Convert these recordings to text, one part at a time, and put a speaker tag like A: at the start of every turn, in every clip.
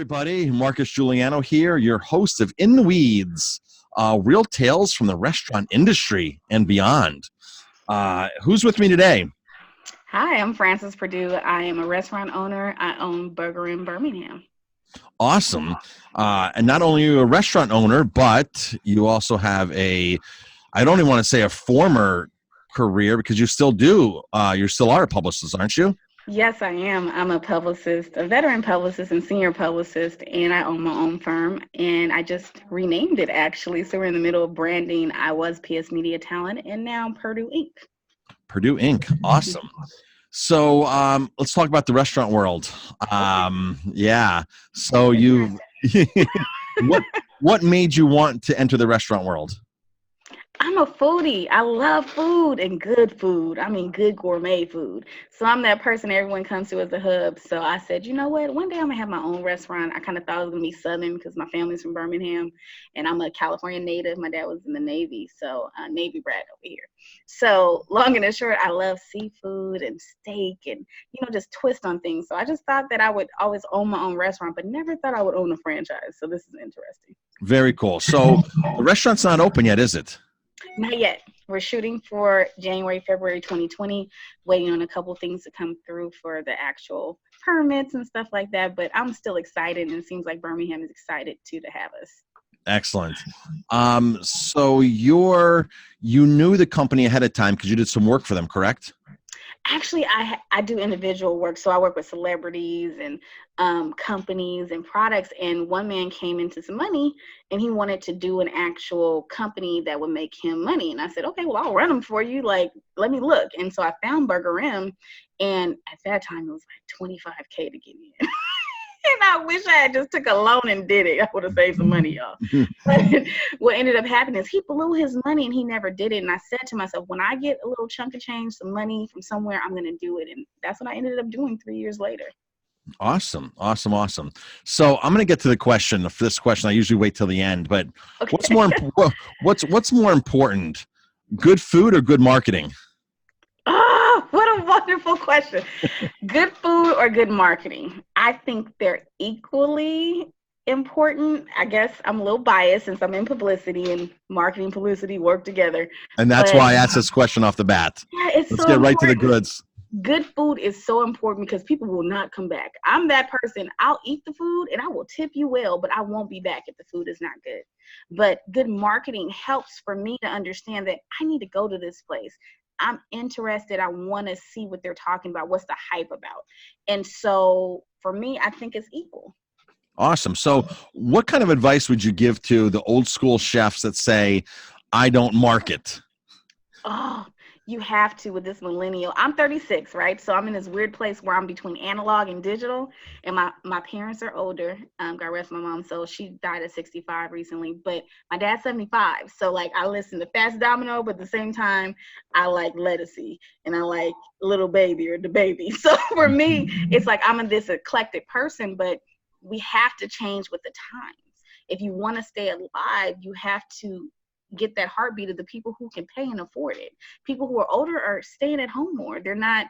A: everybody. Marcus Guiliano here, your host of In the Weeds, real tales from the restaurant industry and beyond. Who's with me today?
B: Hi, I'm Frances Perdue. I am a restaurant owner. I own Berger Rim, Birmingham.
A: Awesome. And not only are you a restaurant owner, but you also have I don't even want to say a former career because you still do. You still are a publicist, aren't you?
B: Yes, I am. I'm a publicist, a veteran publicist and senior publicist, and I own my own firm. And I just renamed it, actually. So we're in the middle of branding. I was PS Media Talent, and now Perdue Inc.
A: Perdue Inc. Awesome. So let's talk about the restaurant world. Yeah. So what made you want to enter the restaurant world?
B: I'm a foodie. I love food and good food. I mean, good gourmet food. So I'm that person everyone comes to as a hub. So I said, you know what? One day I'm going to have my own restaurant. I kind of thought it was going to be Southern because my family's from Birmingham and I'm a California native. My dad was in the Navy, so Navy brat over here. So long and short, I love seafood and steak and, just twist on things. So I just thought that I would always own my own restaurant, but never thought I would own a franchise. So this is interesting.
A: Very cool. So the restaurant's not open yet, is it?
B: Not yet. We're shooting for January, February 2020, waiting on a couple things to come through for the actual permits and stuff like that. But I'm still excited, and it seems like Birmingham is excited too to have us.
A: Excellent. So you knew the company ahead of time because you did some work for them, correct?
B: Actually, I do individual work. So I work with celebrities and companies and products. And one man came into some money and he wanted to do an actual company that would make him money. And I said, okay, well, I'll run them for you. Like, let me look. And so I found Berger Rim. And at that time, it was like $25K to get in. And I wish I had just took a loan and did it. I would have saved some money, y'all. But what ended up happening is he blew his money and he never did it. And I said to myself, when I get a little chunk of change, some money from somewhere, I'm going to do it. And that's what I ended up doing 3 years later.
A: Awesome. So I'm going to get to the question. For this question, I usually wait till the end. But okay. What's more important, good food or good marketing?
B: What a wonderful question. Good food or good marketing? I think they're equally important. I guess I'm a little biased since I'm in publicity, and marketing publicity work together.
A: And that's why I asked this question off the bat.
B: Yeah,
A: Let's get right to the goods.
B: Good food is so important because people will not come back. I'm that person. I'll eat the food and I will tip you well, but I won't be back if the food is not good. But good marketing helps for me to understand that I need to go to this place. I'm interested. I want to see what they're talking about. What's the hype about? And so for me, I think it's equal.
A: Awesome. So what kind of advice would you give to the old school chefs that say, I don't market?
B: Oh, you have to with this millennial. I'm 36, right? So I'm in this weird place where I'm between analog and digital. And my parents are older. God rest my mom. So she died at 65 recently. But my dad's 75. So like I listen to Fast Domino, but at the same time, I like Lettucey and I like Little Baby or The Baby. So for me, it's like I'm this eclectic person, but we have to change with the times. If you want to stay alive, you have to get that heartbeat of the people who can pay and afford it. People who are older are staying at home more. They're not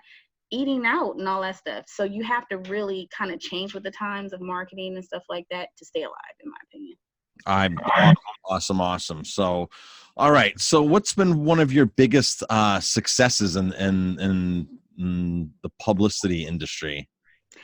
B: eating out and all that stuff. So you have to really kind of change with the times of marketing and stuff like that to stay alive, in my opinion.
A: Awesome. So, all right. So what's been one of your biggest successes in the publicity industry?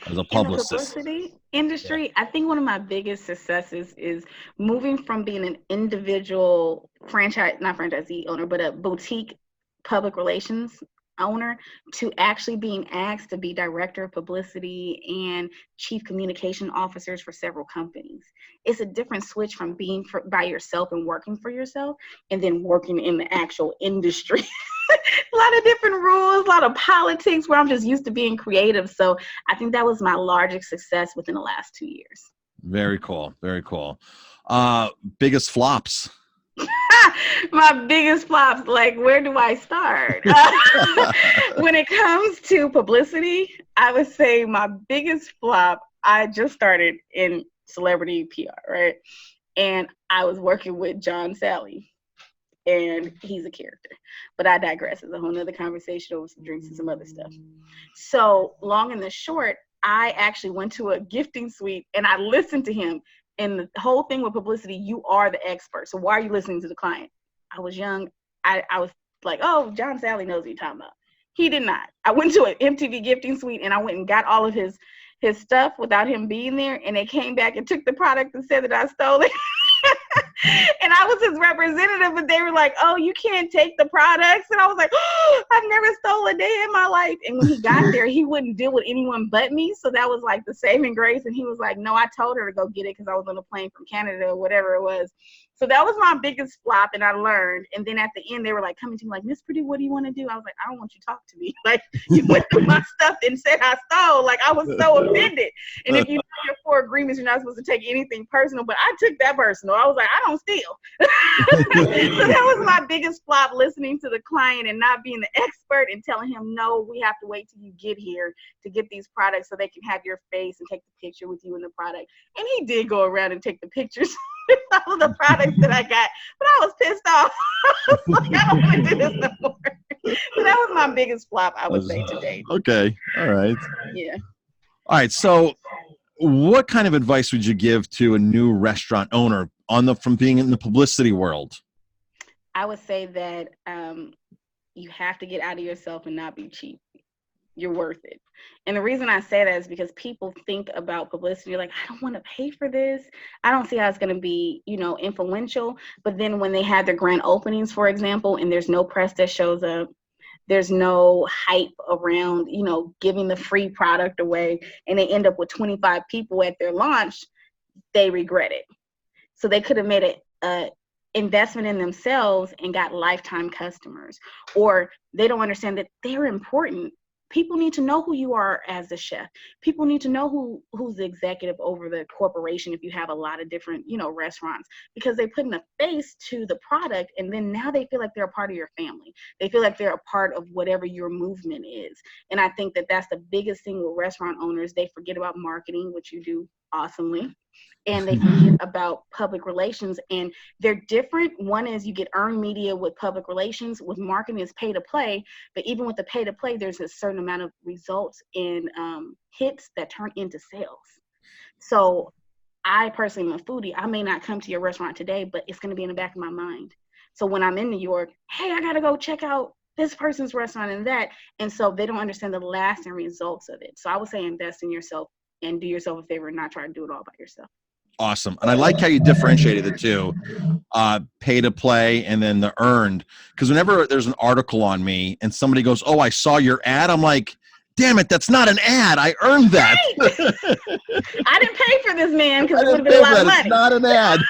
A: As a publicist.
B: In the publicity industry, I think one of my biggest successes is moving from being an individual not franchisee owner, but a boutique public relations owner to actually being asked to be director of publicity and chief communication officers for several companies. It's a different switch from being by yourself and working for yourself and then working in the actual industry. A lot of different rules, a lot of politics where I'm just used to being creative. So I think that was my largest success within the last 2 years.
A: Very cool. Biggest flops?
B: My biggest flops, like where do I start? When it comes to publicity, I would say my biggest flop, I just started in celebrity PR, right? And I was working with John Sally. And he's a character, but I digress. It's a whole nother conversation over some drinks and some other stuff. So long and the short, I actually went to a gifting suite and I listened to him. And the whole thing with publicity, you are the expert. So why are you listening to the client? I was young. I was like, oh, John Sally knows what you're talking about. He did not. I went to an MTV gifting suite and I went and got all of his stuff without him being there. And they came back and took the product and said that I stole it. And I was his representative, but they were like, oh, you can't take the products. And I was like, oh, I've never stole a day in my life. And when he got there, he wouldn't deal with anyone but me. So that was like the saving grace. And he was like, no, I told her to go get it because I was on a plane from Canada or whatever it was. So that was my biggest flop, and I learned. And then at the end, they were like coming to me like, Miss Perdue, what do you want to do? I was like, I don't want you to talk to me. Like, you went through my stuff and said I stole. Like, I was so offended. And if you know your 4 agreements, you're not supposed to take anything personal. But I took that personal. I was like, I don't steal. So that was my biggest flop, listening to the client and not being the expert and telling him, no, we have to wait till you get here to get these products so they can have your face and take the picture with you in the product. And he did go around and take the pictures with all of the products that I got, but I was pissed off. I was like, I don't want to do this no more. So that was my biggest flop, I would say, to date.
A: Okay. All right.
B: Yeah.
A: All right. So what kind of advice would you give to a new restaurant owner from being in the publicity world?
B: I would say that you have to get out of yourself and not be cheap. You're worth it. And the reason I say that is because people think about publicity like, I don't want to pay for this. I don't see how it's going to be, influential. But then when they have their grand openings, for example, and there's no press that shows up, there's no hype around, giving the free product away, and they end up with 25 people at their launch, they regret it. So they could have made a investment in themselves and got lifetime customers, or they don't understand that they're important. People need to know who you are as a chef. People need to know who's the executive over the corporation if you have a lot of different, restaurants, because they put in a face to the product, and then now they feel like they're a part of your family. They feel like they're a part of whatever your movement is. And I think that that's the biggest thing with restaurant owners. They forget about marketing, which you do awesomely. And they forget about public relations, and they're different. One is you get earned media with public relations. With marketing, is pay to play. But even with the pay to play, there's a certain amount of results and hits that turn into sales. So I personally am a foodie. I may not come to your restaurant today, but it's going to be in the back of my mind. So when I'm in New York, hey, I got to go check out this person's restaurant and that. And so they don't understand the lasting results of it. So I would say invest in yourself and do yourself a favor and not try to do it all by yourself.
A: Awesome. And I like how you differentiated the two, pay to play and then the earned. Because whenever there's an article on me and somebody goes, oh, I saw your ad, I'm like, damn it, that's not an ad. I earned that.
B: Right. I didn't pay for this, man, because it would have been a lot of money.
A: It's not an ad.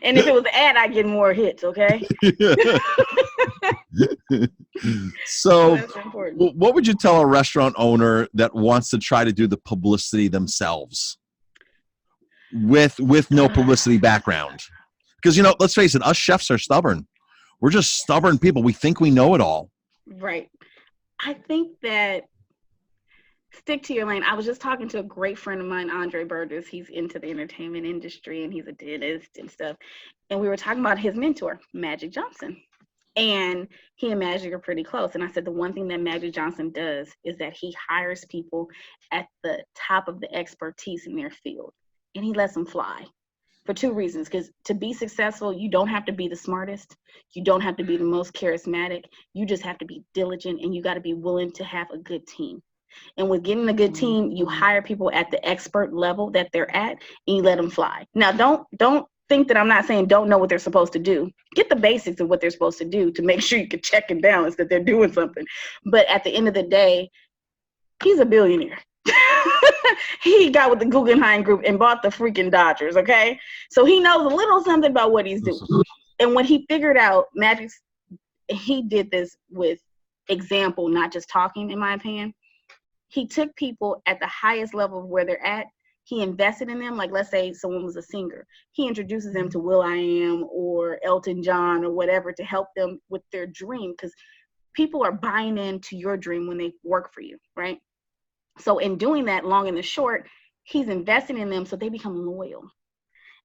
B: And if it was an ad, I'd get more hits, okay?
A: So what would you tell a restaurant owner that wants to try to do the publicity themselves with no publicity background? Because, let's face it, us chefs are stubborn. We're just stubborn people. We think we know it all.
B: Right. I think that stick to your lane. I was just talking to a great friend of mine, Andre Burgess. He's into the entertainment industry and he's a dentist and stuff. And we were talking about his mentor, Magic Johnson. And he and Magic are pretty close. And I said, the one thing that Magic Johnson does is that he hires people at the top of the expertise in their field. And he lets them fly for 2 reasons. Because to be successful, you don't have to be the smartest. You don't have to be the most charismatic. You just have to be diligent, and you got to be willing to have a good team. And with getting a good team, you hire people at the expert level that they're at, and you let them fly. Now, don't think that I'm not saying don't know what they're supposed to do. Get the basics of what they're supposed to do to make sure you can check and balance that they're doing something. But at the end of the day, he's a billionaire. He got with the Guggenheim Group and bought the freaking Dodgers, okay? So he knows a little something about what he's doing. And when he figured out he did this with example, not just talking, in my opinion. He took people at the highest level of where they're at. He invested in them. Like, let's say someone was a singer. He introduces them to will.i.am or Elton John or whatever to help them with their dream, because people are buying into your dream when they work for you, right? So in doing that, long and the short, he's investing in them so they become loyal.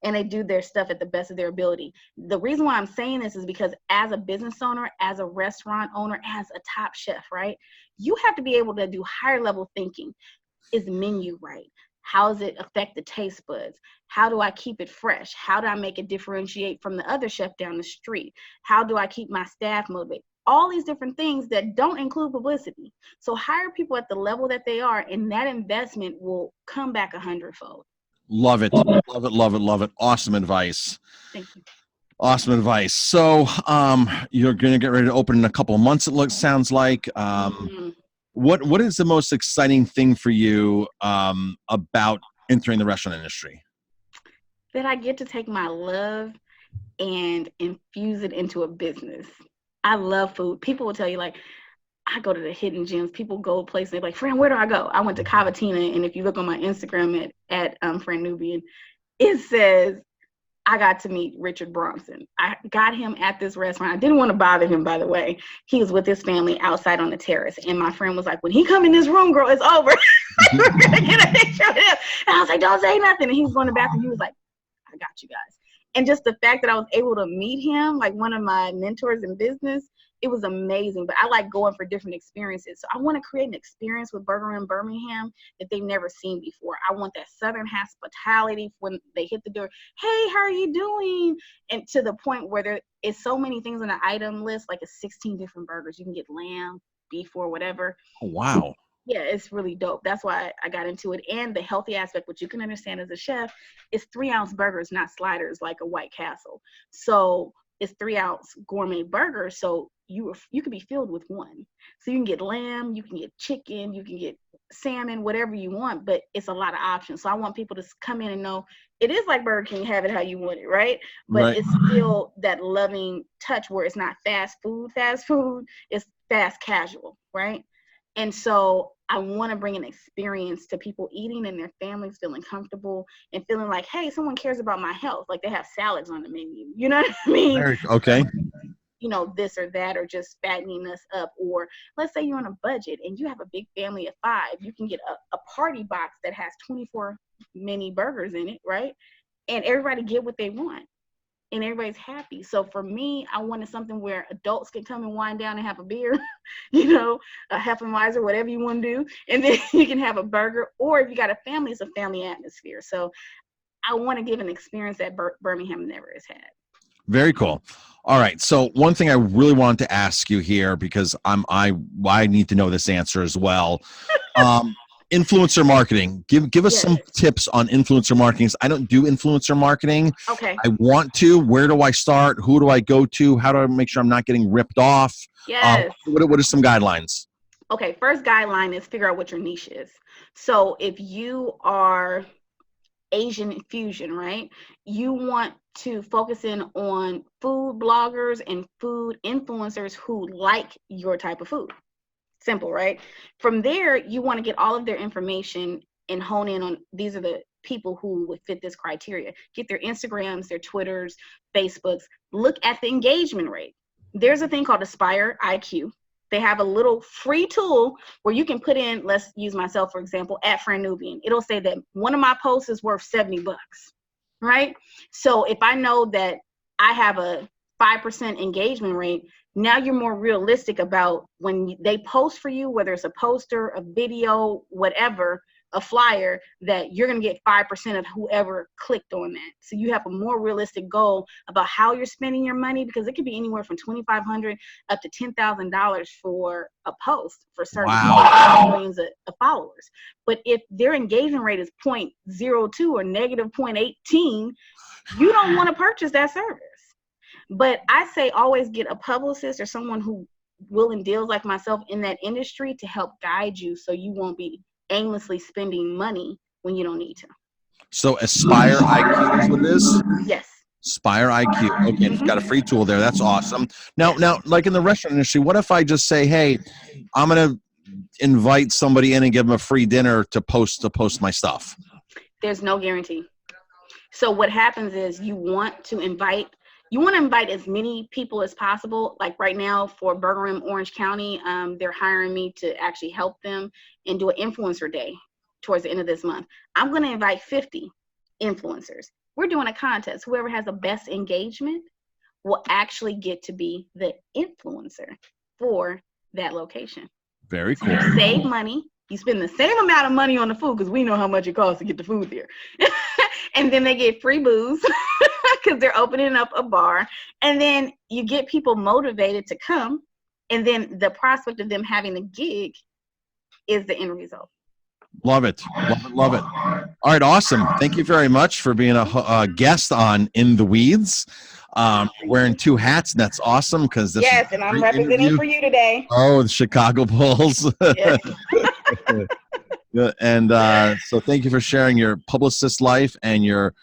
B: and they do their stuff at the best of their ability. The reason why I'm saying this is because as a business owner, as a restaurant owner, as a top chef, right, you have to be able to do higher level thinking. Is the menu right? How does it affect the taste buds? How do I keep it fresh? How do I make it differentiate from the other chef down the street? How do I keep my staff motivated? All these different things that don't include publicity. So hire people at the level that they are, and that investment will come back 100-fold.
A: Love it. Love it. Love it. Love it. Awesome advice.
B: Thank you.
A: Awesome advice. So you're going to get ready to open in a couple of months, it sounds like. What is the most exciting thing for you about entering the restaurant industry?
B: That I get to take my love and infuse it into a business. I love food. People will tell you, like, I go to the hidden gems. People go places, they're like, Fran, where do I go? I went to Cavatina, and if you look on my Instagram at Fran Nubian, it says I got to meet Richard Bronson. I got him at this restaurant. I didn't want to bother him, by the way. He was with his family outside on the terrace. And my friend was like, when he come in this room, girl, it's over. We're going to get a picture of him. And I was like, don't say nothing. And he was going to the bathroom. He was like, I got you guys. And just the fact that I was able to meet him, like one of my mentors in business, it was amazing. But I like going for different experiences. So I want to create an experience with Berger Rim Birmingham that they've never seen before. I want that Southern hospitality when they hit the door. Hey, how are you doing? And to the point where there is so many things on the item list, like it's 16 different burgers. You can get lamb, beef, or whatever.
A: Oh, wow.
B: Yeah, it's really dope. That's why I got into it. And the healthy aspect, which you can understand as a chef, is 3-ounce burgers, not sliders like a White Castle. So it's 3-ounce gourmet burgers. So you could be filled with one. So you can get lamb, you can get chicken, you can get salmon, whatever you want, but it's a lot of options. So I want people to come in and know it is like Burger King, have it how you want it, right? But It's still that loving touch where it's not fast food, it's fast casual, right? And so I want to bring an experience to people eating and their families feeling comfortable and feeling like, hey, someone cares about my health. Like they have salads on the menu. You know what I mean?
A: Okay.
B: You know, this or that, or just fattening us up. Or let's say you're on a budget and you have a big family of 5. You can get a party box that has 24 mini burgers in it, right? And everybody get what they want. And everybody's happy. So for me, I wanted something where adults can come and wind down and have a beer, you know, a Hefeweizen, whatever you want to do. And then you can have a burger. Or if you got a family, it's a family atmosphere. So I want to give an experience that Birmingham never has had.
A: Very cool. All right. So one thing I really wanted to ask you here, because I need to know this answer as well. Influencer marketing. Give us some tips on influencer marketing. I don't do influencer marketing.
B: Okay.
A: I want to. Where do I start? Who do I go to? How do I make sure I'm not getting ripped off?
B: Yes.
A: What are some guidelines?
B: Okay. First guideline is figure out what your niche is. So if you are Asian infusion, right? You want to focus in on food bloggers and food influencers who like your type of food. Simple, right? From there, you want to get all of their information and hone in on these are the people who would fit this criteria. Get their Instagrams, their Twitters, Facebooks. Look at the engagement rate. There's a thing called Aspire IQ. They have a little free tool where you can put in, let's use myself, for example, at Fran Nubian. It'll say that one of my posts is worth $70, right? So if I know that I have a 5% engagement rate, now you're more realistic about when they post for you, whether it's a poster, a video, whatever, a flyer, that you're going to get 5% of whoever clicked on that. So you have a more realistic goal about how you're spending your money, because it could be anywhere from $2,500 up to $10,000 for a post for certain millions of followers. But if their engagement rate is 0.02 or negative 0.18, you don't want to purchase that service. But I say always get a publicist or someone who will and deals like myself in that industry to help guide you so you won't be aimlessly spending money when you don't need to.
A: So Aspire IQ is what it is?
B: Yes.
A: Aspire IQ. Okay, you've got a free tool there. That's awesome. Now, like in the restaurant industry, what if I just say, hey, I'm going to invite somebody in and give them a free dinner to post my stuff? There's
B: no guarantee. So what happens is you want to invite as many people as possible. Like right now for Berger Rim Orange County, they're hiring me to actually help them and do an influencer day towards the end of this month. I'm going to invite 50 influencers. we're doing a contest. Whoever has the best engagement will actually get to be the influencer for that location.
A: Very
B: So
A: cool.
B: you save money. You spend the same amount of money on the food because we know how much it costs to get the food there. And then they get free booze because they're opening up a bar. And then you get people motivated to come. And then the prospect of them having a gig is the end result.
A: Love it. Love it. Love it. All right. Awesome. Thank you very much for being a guest on In the Weeds. Wearing two hats. And that's awesome because this
B: yes, and I'm representing for you today.
A: Oh, the Chicago Bulls. Yes. And so thank you for sharing your publicist life and your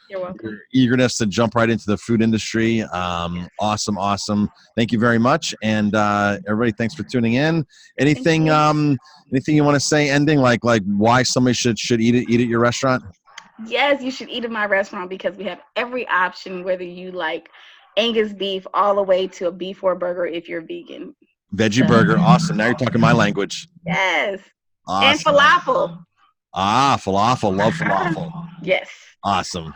A: eagerness to jump right into the food industry. Awesome. Thank you very much. And everybody, thanks for tuning in. Anything you want to say ending, like why somebody should eat at your restaurant?
B: Yes, you should eat at my restaurant because we have every option, whether you like Angus beef all the way to a beef or burger if you're vegan.
A: Veggie burger. Awesome. Now you're talking my language.
B: Yes.
A: Awesome.
B: And falafel.
A: Falafel. Love falafel.
B: Yes.
A: Awesome.